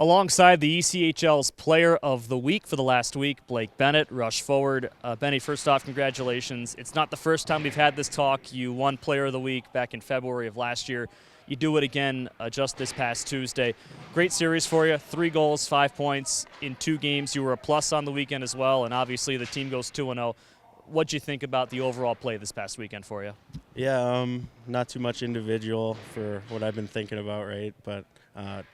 Alongside the ECHL's Player of the Week for the last week, Blake Bennett, rush forward. Benny, first off, congratulations. It's not the first time we've had this talk. You won Player of the Week back in February of last year. You do it again just this past Tuesday. Great series for you. 3 goals, 5 points in 2 games. You were a plus on the weekend as well, and obviously the team goes 2-0. What'd you think about the overall play this past weekend for you? Yeah, not too much individual for what I've been thinking about, right? But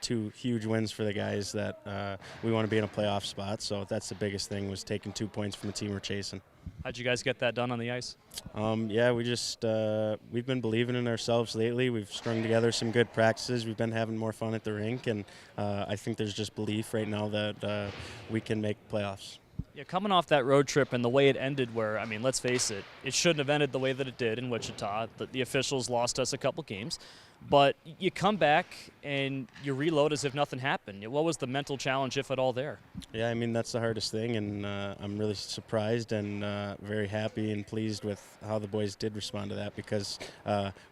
2 huge wins for the guys that we want to be in a playoff spot. So that's the biggest thing, was taking 2 points from a team we're chasing. How'd you guys get that done on the ice? Yeah, we've been believing in ourselves lately. We've strung together some good practices. We've been having more fun at the rink, and I think there's just belief right now that we can make playoffs. Yeah, coming off that road trip and the way it ended, where, I mean, let's face it, it shouldn't have ended the way that it did in Wichita. The officials lost us a couple games. But you come back and you reload as if nothing happened. What was the mental challenge, if at all, there? Yeah, I mean, that's the hardest thing, and I'm really surprised and very happy and pleased with how the boys did respond to that, because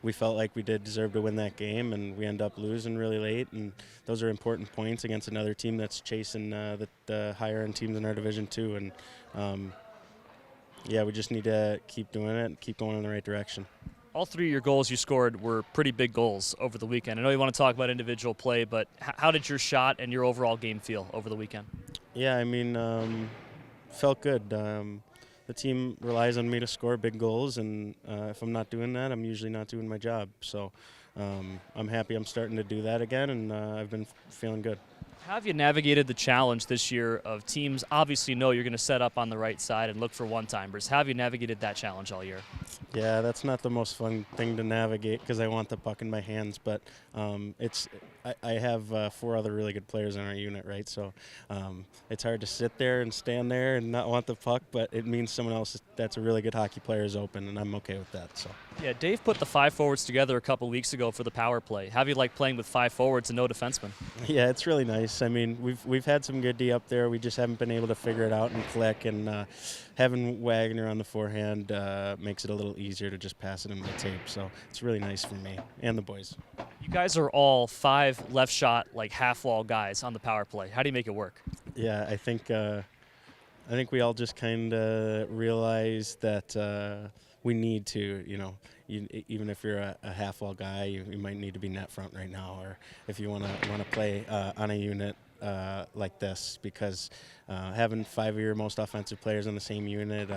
we felt like we did deserve to win that game, and we end up losing really late, and those are important points against another team that's chasing the higher-end teams in our division too. And yeah, we just need to keep doing it and keep going in the right direction. All 3 of your goals you scored were pretty big goals over the weekend. I know you want to talk about individual play, but how did your shot and your overall game feel over the weekend? Yeah, I mean, felt good. The team relies on me to score big goals, and if I'm not doing that, I'm usually not doing my job. So I'm happy I'm starting to do that again, and I've been feeling good. How have you navigated the challenge this year of teams obviously know you're going to set up on the right side and look for one-timers? How have you navigated that challenge all year? Yeah, that's not the most fun thing to navigate, because I want the puck in my hands, but I have 4 other really good players in our unit, right? So it's hard to sit there and stand there and not want the puck, but it means someone else that's a really good hockey player is open, and I'm okay with that. So. Yeah, Dave put the 5 forwards together a couple weeks ago for the power play. How have you liked playing with 5 forwards and no defensemen? Yeah, it's really nice. I mean, we've had some good D up there. We just haven't been able to figure it out and click, and having Wagner on the forehand makes it a little easier to just pass it in the tape. So it's really nice for me and the boys. You guys are all 5 left shot, like half wall guys on the power play. How do you make it work? Yeah, I think we all just kind of realize that we need to, even if you're a half wall guy, you might need to be net front right now, or if you want to play on a unit like this, because having 5 of your most offensive players on the same unit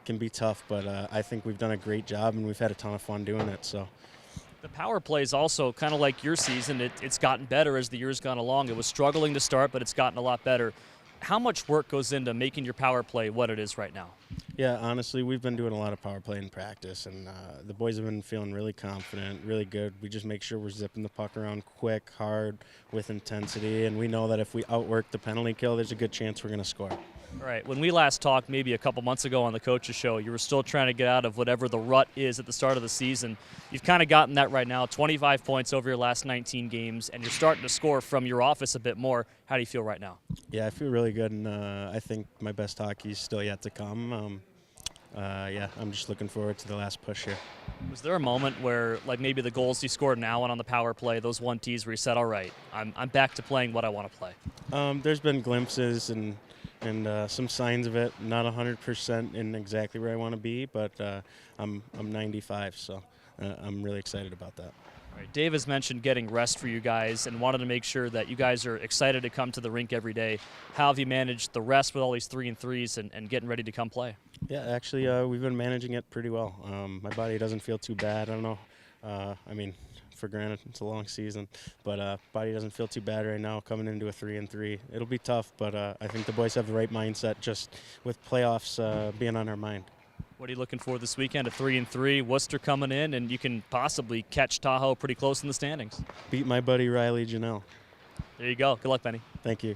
can be tough. But I think we've done a great job, and we've had a ton of fun doing it. So. The power play is also kind of like your season. It's gotten better as the year's gone along. It was struggling to start, but it's gotten a lot better. How much work goes into making your power play what it is right now? Yeah, honestly, we've been doing a lot of power play in practice, and the boys have been feeling really confident, really good. We just make sure we're zipping the puck around quick, hard, with intensity, and we know that if we outwork the penalty kill, there's a good chance we're going to score. All right, when we last talked maybe a couple months ago on the Coach's Show, you were still trying to get out of whatever the rut is at the start of the season. You've kind of gotten that right now, 25 points over your last 19 games, and you're starting to score from your office a bit more. How do you feel right now? Yeah, I feel really good, and I think my best hockey is still yet to come. Yeah, I'm just looking forward to the last push here. Was there a moment where, like maybe the goals you scored now and on the power play, those 1-Ts where you said, all right, I'm back to playing what I want to play? There's been glimpses and some signs of it. Not 100% in exactly where I want to be, but I'm 95, so I'm really excited about that. All right, Dave has mentioned getting rest for you guys and wanted to make sure that you guys are excited to come to the rink every day. How have you managed the rest with all these 3-and-3s and getting ready to come play? Yeah, actually, we've been managing it pretty well. My body doesn't feel too bad. I don't know. I mean, for granted, it's a long season, but body doesn't feel too bad right now coming into a 3-and-3. It'll be tough, but I think the boys have the right mindset just with playoffs being on our mind. What are you looking for this weekend? A 3-and-3, Worcester coming in, and you can possibly catch Tahoe pretty close in the standings. Beat my buddy Riley Janelle. There you go. Good luck, Benny. Thank you.